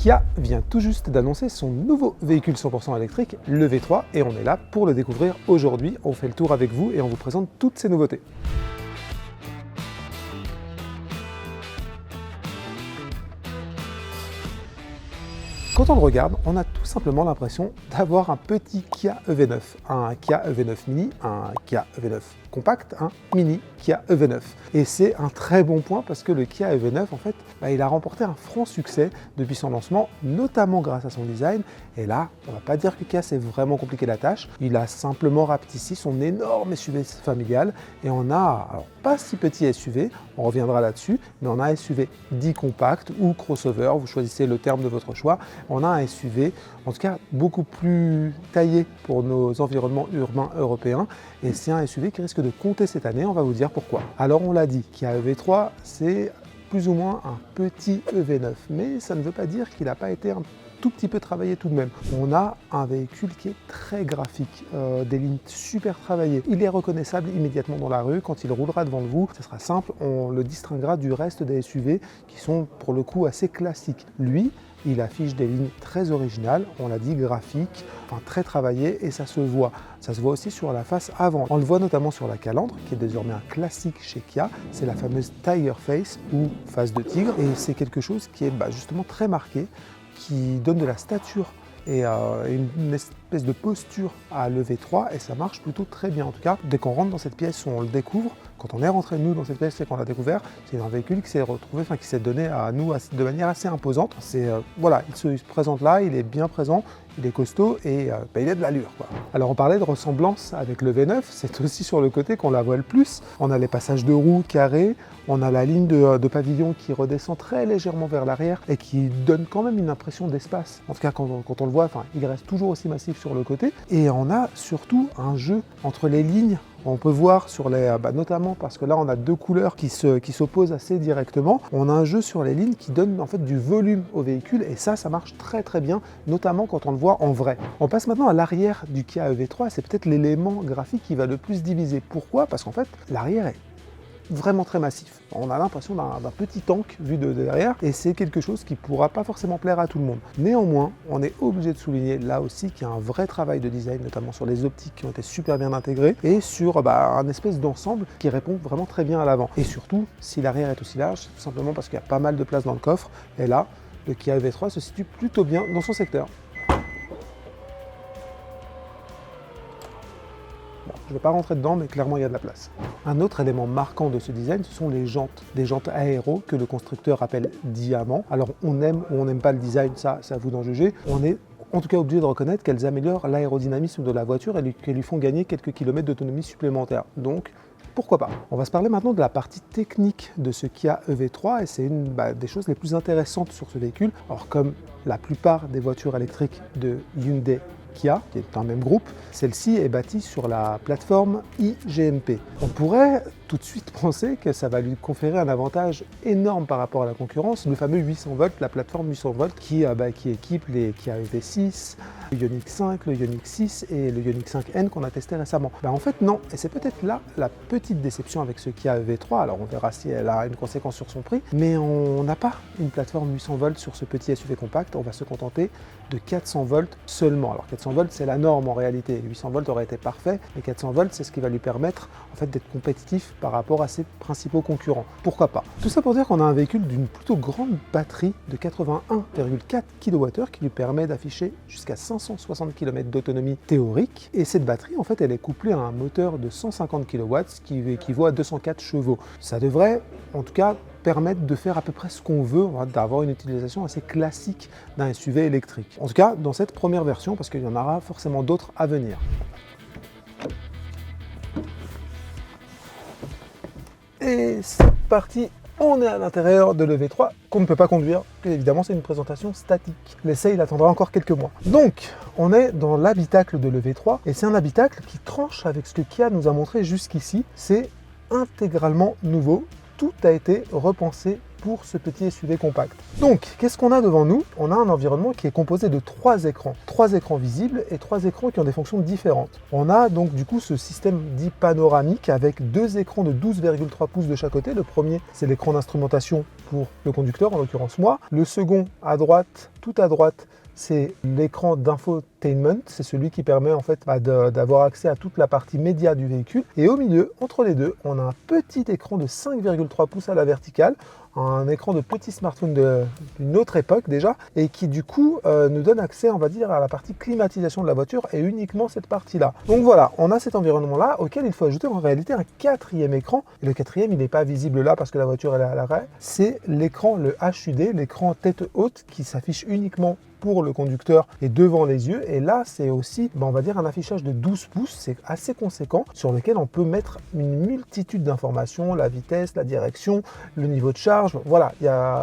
Kia vient tout juste d'annoncer son nouveau véhicule 100% électrique, le V3, et on est là pour le découvrir aujourd'hui. On fait le tour avec vous et on vous présente toutes ces nouveautés. Quand on le regarde, on a tout simplement l'impression d'avoir un petit Kia EV9, un Kia EV9 Mini, un Kia EV9 compact, un mini Kia EV9. Et c'est un très bon point parce que le Kia EV9, en fait, il a remporté un franc succès depuis son lancement, notamment grâce à son design. Et là, on va pas dire que Kia s'est vraiment compliqué la tâche. Il a simplement rapetissé son énorme SUV familial et on a, alors pas si petit SUV, on reviendra là-dessus, mais on a un SUV dit compact ou crossover, vous choisissez le terme de votre choix. On a un SUV, en tout cas, beaucoup plus taillé pour nos environnements urbains européens. Et c'est un SUV qui risque de compter cette année, on va vous dire pourquoi. Alors on l'a dit, Kia EV3, c'est plus ou moins un petit EV9, mais ça ne veut pas dire qu'il n'a pas été un tout petit peu travaillé tout de même. On a un véhicule qui est très graphique, des lignes super travaillées. Il est reconnaissable immédiatement dans la rue. Quand il roulera devant vous, ce sera simple, on le distinguera du reste des SUV qui sont pour le coup assez classiques. Lui, il affiche des lignes très originales, on l'a dit, graphiques, enfin très travaillées, et ça se voit. Ça se voit aussi sur la face avant. On le voit notamment sur la calandre, qui est désormais un classique chez Kia. C'est la fameuse Tiger Face ou face de tigre, et c'est quelque chose qui est justement très marqué, qui donne de la stature et une espèce de posture à l'EV3, et ça marche plutôt très bien. En tout cas, dès qu'on rentre dans cette pièce où on le découvre, quand on est rentré nous dans cette pièce et qu'on l'a découvert, c'est un véhicule qui s'est retrouvé, qui s'est donné à nous de manière assez imposante. Voilà, il se présente là, il est bien présent, il est costaud et il a de l'allure, quoi. Alors on parlait de ressemblance avec le V9, c'est aussi sur le côté qu'on la voit le plus. On a les passages de roues carrés, on a la ligne de pavillon qui redescend très légèrement vers l'arrière et qui donne quand même une impression d'espace. En tout cas, quand on le voit, il reste toujours aussi massif sur le côté. Et on a surtout un jeu entre les lignes. On peut voir sur les, notamment parce que là on a deux couleurs qui s'opposent assez directement. On a un jeu sur les lignes qui donne en fait du volume au véhicule et ça marche très très bien, notamment quand on le voit en vrai. On passe maintenant à l'arrière du Kia EV3, c'est peut-être l'élément graphique qui va le plus diviser. Pourquoi? Parce qu'en fait l'arrière est vraiment très massif. On a l'impression d'un petit tank vu de derrière et c'est quelque chose qui ne pourra pas forcément plaire à tout le monde. Néanmoins, on est obligé de souligner là aussi qu'il y a un vrai travail de design, notamment sur les optiques qui ont été super bien intégrées et sur un espèce d'ensemble qui répond vraiment très bien à l'avant. Et surtout, si l'arrière est aussi large, c'est tout simplement parce qu'il y a pas mal de place dans le coffre et là, le Kia EV3 se situe plutôt bien dans son secteur. Je ne vais pas rentrer dedans, mais clairement il y a de la place. Un autre élément marquant de ce design, ce sont les jantes. Des jantes aéro que le constructeur appelle diamant. Alors on aime ou on n'aime pas le design, ça c'est à vous d'en juger. On est en tout cas obligé de reconnaître qu'elles améliorent l'aérodynamisme de la voiture et qu'elles lui font gagner quelques kilomètres d'autonomie supplémentaire. Donc pourquoi pas. On va se parler maintenant de la partie technique de ce Kia EV3 et c'est une des choses les plus intéressantes sur ce véhicule. Alors comme la plupart des voitures électriques de Hyundai Kia, qui est un même groupe, celle-ci est bâtie sur la plateforme iGMP. On pourrait tout de suite penser que ça va lui conférer un avantage énorme par rapport à la concurrence, le fameux 800 volts, la plateforme 800 volts qui équipe les Kia EV6, le Ioniq 5, le Ioniq 6 et le Ioniq 5N qu'on a testé récemment. En fait non, et c'est peut-être là la petite déception avec ce Kia EV3, alors on verra si elle a une conséquence sur son prix, mais on n'a pas une plateforme 800 volts sur ce petit SUV compact, on va se contenter de 400 volts seulement. Alors 400 volts c'est la norme en réalité, 800 volts aurait été parfait, mais 400 volts c'est ce qui va lui permettre en fait d'être compétitif par rapport à ses principaux concurrents. Pourquoi pas? Tout ça pour dire qu'on a un véhicule d'une plutôt grande batterie de 81,4 kWh qui lui permet d'afficher jusqu'à 560 km d'autonomie théorique. Et cette batterie, en fait, elle est couplée à un moteur de 150 kW qui équivaut à 204 chevaux. Ça devrait, en tout cas, permettre de faire à peu près ce qu'on veut, d'avoir une utilisation assez classique d'un SUV électrique. En tout cas, dans cette première version, parce qu'il y en aura forcément d'autres à venir. Et c'est parti, on est à l'intérieur de l'EV3 qu'on ne peut pas conduire, évidemment c'est une présentation statique. L'essai il attendra encore quelques mois. Donc on est dans l'habitacle de l'EV3 et c'est un habitacle qui tranche avec ce que Kia nous a montré jusqu'ici. C'est intégralement nouveau, tout a été repensé pour ce petit SUV compact. Donc, qu'est-ce qu'on a devant nous? On a un environnement qui est composé de 3 écrans. 3 écrans visibles et 3 écrans qui ont des fonctions différentes. On a donc du coup ce système dit panoramique avec 2 écrans de 12,3 pouces de chaque côté. Le premier, c'est l'écran d'instrumentation pour le conducteur, en l'occurrence moi. Le second, à droite, tout à droite, c'est l'écran d'infotainment, c'est celui qui permet en fait d'avoir accès à toute la partie média du véhicule. Et au milieu, entre les deux, on a un petit écran de 5,3 pouces à la verticale, un écran de petit smartphone d'une autre époque déjà, et qui du coup nous donne accès, on va dire, à la partie climatisation de la voiture et uniquement cette partie-là. Donc voilà, on a cet environnement-là auquel il faut ajouter en réalité un quatrième écran. Et le quatrième, il n'est pas visible là parce que la voiture elle est à l'arrêt. C'est l'écran, le HUD, l'écran tête haute qui s'affiche uniquement pour le conducteur et devant les yeux. Et là, c'est aussi, on va dire, un affichage de 12 pouces, c'est assez conséquent, sur lequel on peut mettre une multitude d'informations, la vitesse, la direction, le niveau de charge. Voilà,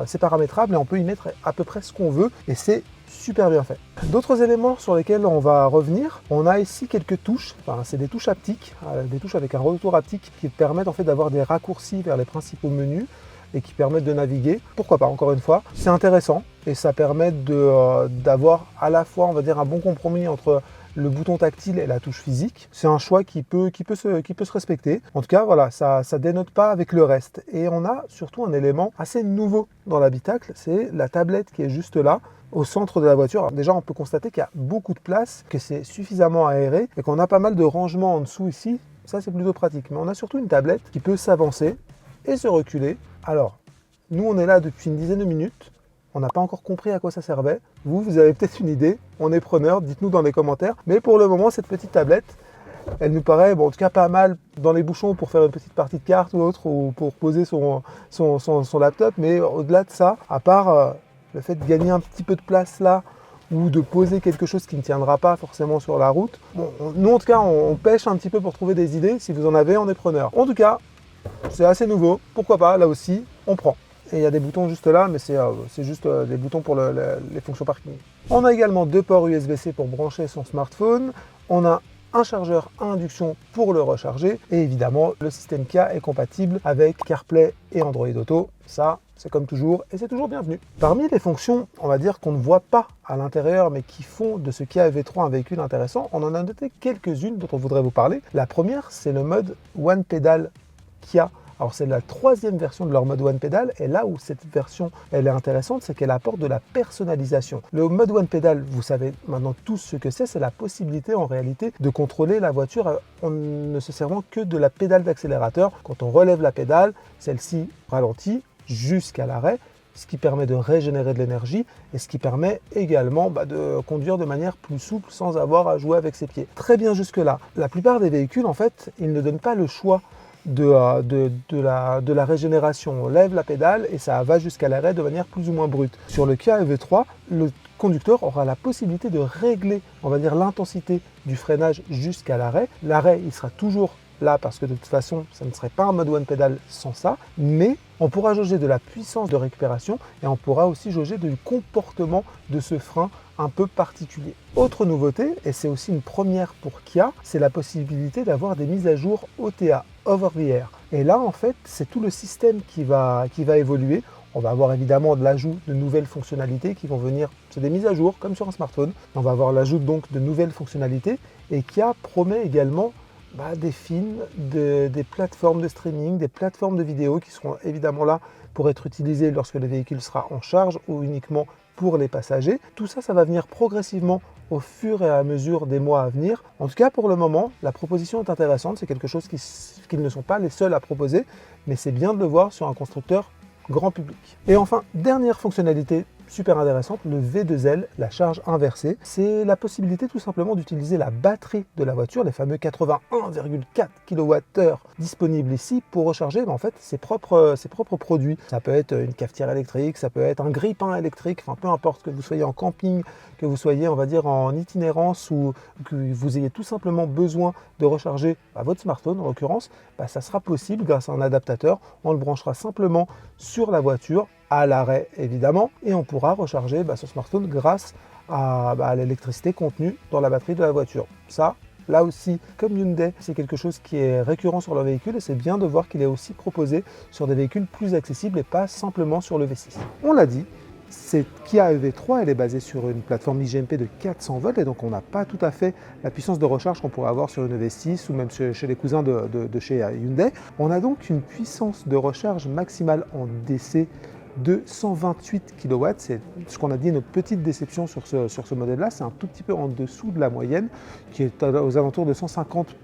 c'est paramétrable et on peut y mettre à peu près ce qu'on veut et c'est super bien fait. D'autres éléments sur lesquels on va revenir, on a ici quelques touches, c'est des touches haptiques, des touches avec un retour haptique qui permettent en fait d'avoir des raccourcis vers les principaux menus et qui permettent de naviguer. Pourquoi pas, encore une fois, c'est intéressant et ça permet d'avoir à la fois, on va dire, un bon compromis entre le bouton tactile et la touche physique. C'est un choix qui peut se respecter. En tout cas, voilà, ça dénote pas avec le reste. Et on a surtout un élément assez nouveau dans l'habitacle, c'est la tablette qui est juste là, au centre de la voiture. Alors déjà, on peut constater qu'il y a beaucoup de place, que c'est suffisamment aéré et qu'on a pas mal de rangements en dessous ici. Ça, c'est plutôt pratique. Mais on a surtout une tablette qui peut s'avancer et se reculer. Alors, nous, on est là depuis une dizaine de minutes. On n'a pas encore compris à quoi ça servait. Vous avez peut-être une idée. On est preneur. Dites-nous dans les commentaires. Mais pour le moment, cette petite tablette, elle nous paraît, en tout cas, pas mal dans les bouchons pour faire une petite partie de cartes ou autre, ou pour poser son laptop. Mais au-delà de ça, à part le fait de gagner un petit peu de place là, ou de poser quelque chose qui ne tiendra pas forcément sur la route. Bon, nous, en tout cas, on pêche un petit peu pour trouver des idées. Si vous en avez, on est preneur. En tout cas, c'est assez nouveau. Pourquoi pas, là aussi, on prend. Et il y a des boutons juste là, mais c'est juste des boutons pour les fonctions parking. On a également 2 ports USB-C pour brancher son smartphone. On a un chargeur à induction pour le recharger. Et évidemment, le système Kia est compatible avec CarPlay et Android Auto. Ça, c'est comme toujours et c'est toujours bienvenu. Parmi les fonctions, on va dire qu'on ne voit pas à l'intérieur, mais qui font de ce Kia EV3 un véhicule intéressant, on en a noté quelques-unes dont on voudrait vous parler. La première, c'est le mode One Pedal Kia. Alors c'est la 3e version de leur mode One Pedal et là où cette version elle est intéressante, c'est qu'elle apporte de la personnalisation. Le mode One Pedal, vous savez maintenant tous ce que c'est la possibilité en réalité de contrôler la voiture en ne se servant que de la pédale d'accélérateur. Quand on relève la pédale, celle-ci ralentit jusqu'à l'arrêt, ce qui permet de régénérer de l'énergie et ce qui permet également de conduire de manière plus souple sans avoir à jouer avec ses pieds. Très bien jusque-là. La plupart des véhicules, en fait, ils ne donnent pas le choix de la régénération. On lève la pédale et ça va jusqu'à l'arrêt de manière plus ou moins brute. Sur le Kia EV3, le conducteur aura la possibilité de régler, on va dire, l'intensité du freinage jusqu'à l'arrêt. L'arrêt, il sera toujours là parce que de toute façon, ça ne serait pas un mode One Pedal sans ça, mais on pourra jauger de la puissance de récupération et on pourra aussi jauger du comportement de ce frein un peu particulier. Autre nouveauté, et c'est aussi une première pour Kia, c'est la possibilité d'avoir des mises à jour OTA, Over the Air. Et là, en fait, c'est tout le système qui va évoluer. On va avoir évidemment de l'ajout de nouvelles fonctionnalités qui vont venir, c'est des mises à jour comme sur un smartphone. On va avoir l'ajout donc de nouvelles fonctionnalités et Kia promet également des films, des plateformes de streaming, des plateformes de vidéo qui seront évidemment là pour être utilisées lorsque le véhicule sera en charge ou uniquement pour les passagers. Tout ça, ça va venir progressivement au fur et à mesure des mois à venir. En tout cas, pour le moment, la proposition est intéressante. C'est quelque chose qu'ils ne sont pas les seuls à proposer, mais c'est bien de le voir sur un constructeur grand public. Et enfin, dernière fonctionnalité super intéressante, le V2L, la charge inversée. C'est la possibilité tout simplement d'utiliser la batterie de la voiture, les fameux 81,4 kWh disponibles ici pour recharger en fait ses propres produits. Ça peut être une cafetière électrique, ça peut être un grille-pain électrique, enfin peu importe, que vous soyez en camping, que vous soyez on va dire en itinérance ou que vous ayez tout simplement besoin de recharger votre smartphone en l'occurrence, ça sera possible grâce à un adaptateur. On le branchera simplement sur la voiture, à l'arrêt évidemment, et on pourra recharger ce smartphone grâce à l'électricité contenue dans la batterie de la voiture. Ça, Là aussi, comme Hyundai, c'est quelque chose qui est récurrent sur leur véhicule et c'est bien de voir qu'il est aussi proposé sur des véhicules plus accessibles et pas simplement sur le V6. On l'a dit, cette Kia EV3, elle est basée sur une plateforme iGMP de 400 volts et donc on n'a pas tout à fait la puissance de recharge qu'on pourrait avoir sur une EV6 ou même chez les cousins de chez Hyundai. On a donc une puissance de recharge maximale en DC de 128 kW. C'est ce qu'on a dit, notre petite déception sur ce modèle-là. C'est un tout petit peu en dessous de la moyenne, qui est aux alentours de 150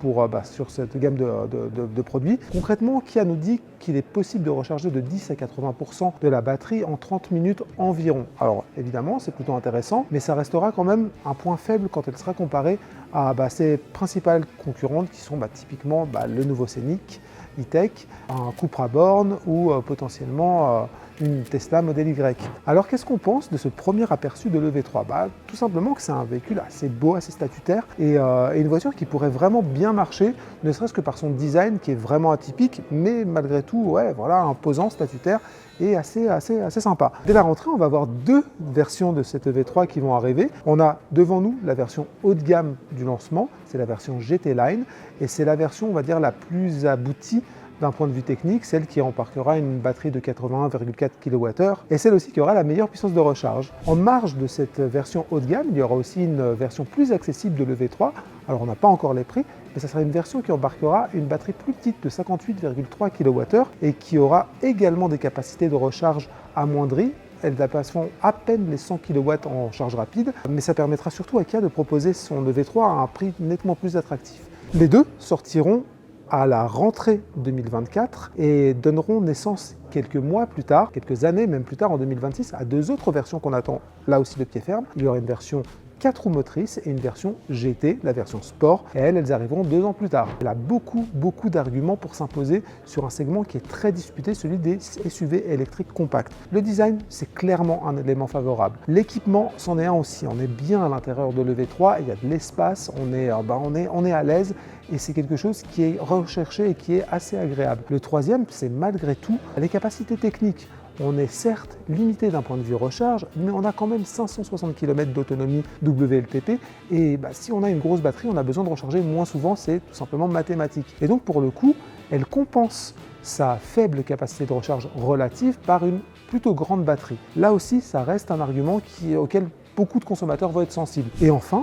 sur cette gamme de produits. Concrètement, Kia nous dit qu'il est possible de recharger de 10 à 80% de la batterie en 30 minutes environ. Alors évidemment, c'est plutôt intéressant, mais ça restera quand même un point faible quand elle sera comparée à ses principales concurrentes qui sont typiquement le nouveau Scénic E-Tech, un Cupra Born ou potentiellement une Tesla Model Y. Alors qu'est-ce qu'on pense de ce premier aperçu de l'EV3 ? Tout simplement que c'est un véhicule assez beau, assez statutaire et une voiture qui pourrait vraiment bien marcher, ne serait-ce que par son design qui est vraiment atypique, mais malgré tout, imposant, statutaire et assez sympa. Dès la rentrée, on va avoir deux versions de cette EV3 qui vont arriver. On a devant nous la version haut de gamme du lancement, c'est la version GT Line et c'est la version, on va dire, la plus aboutie d'un point de vue technique, celle qui embarquera une batterie de 81,4 kWh et celle aussi qui aura la meilleure puissance de recharge. En marge de cette version haut de gamme, il y aura aussi une version plus accessible de l'EV3. Alors on n'a pas encore les prix, mais ça sera une version qui embarquera une batterie plus petite de 58,3 kWh et qui aura également des capacités de recharge amoindries. Elles dépasseront à peine les 100 kW en charge rapide, mais ça permettra surtout à Kia de proposer son EV3 à un prix nettement plus attractif. Les deux sortiront à la rentrée 2024 et donneront naissance quelques mois plus tard, quelques années même plus tard en 2026 à deux autres versions qu'on attend là aussi de pied ferme. Il y aura une version 4 roues motrices et une version GT, la version Sport, et elles arriveront 2 ans plus tard. Elle a beaucoup d'arguments pour s'imposer sur un segment qui est très disputé, celui des SUV électriques compacts. Le design, c'est clairement un élément favorable. L'équipement, c'en est un aussi. On est bien à l'intérieur de l'EV3, il y a de l'espace, on est à l'aise et c'est quelque chose qui est recherché et qui est assez agréable. Le troisième, c'est malgré tout les capacités techniques. On est certes limité d'un point de vue recharge, mais on a quand même 560 km d'autonomie WLTP et si on a une grosse batterie, on a besoin de recharger moins souvent, c'est tout simplement mathématique. Et donc pour le coup, elle compense sa faible capacité de recharge relative par une plutôt grande batterie. Là aussi, ça reste un argument auquel beaucoup de consommateurs vont être sensibles. Et enfin,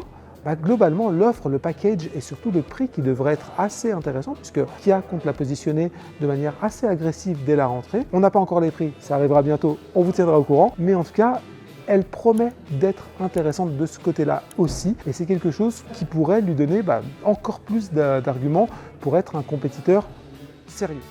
globalement, l'offre, le package et surtout le prix qui devrait être assez intéressant puisque Kia compte la positionner de manière assez agressive dès la rentrée. On n'a pas encore les prix, ça arrivera bientôt, on vous tiendra au courant. Mais en tout cas, elle promet d'être intéressante de ce côté-là aussi et c'est quelque chose qui pourrait lui donner encore plus d'arguments pour être un compétiteur sérieux.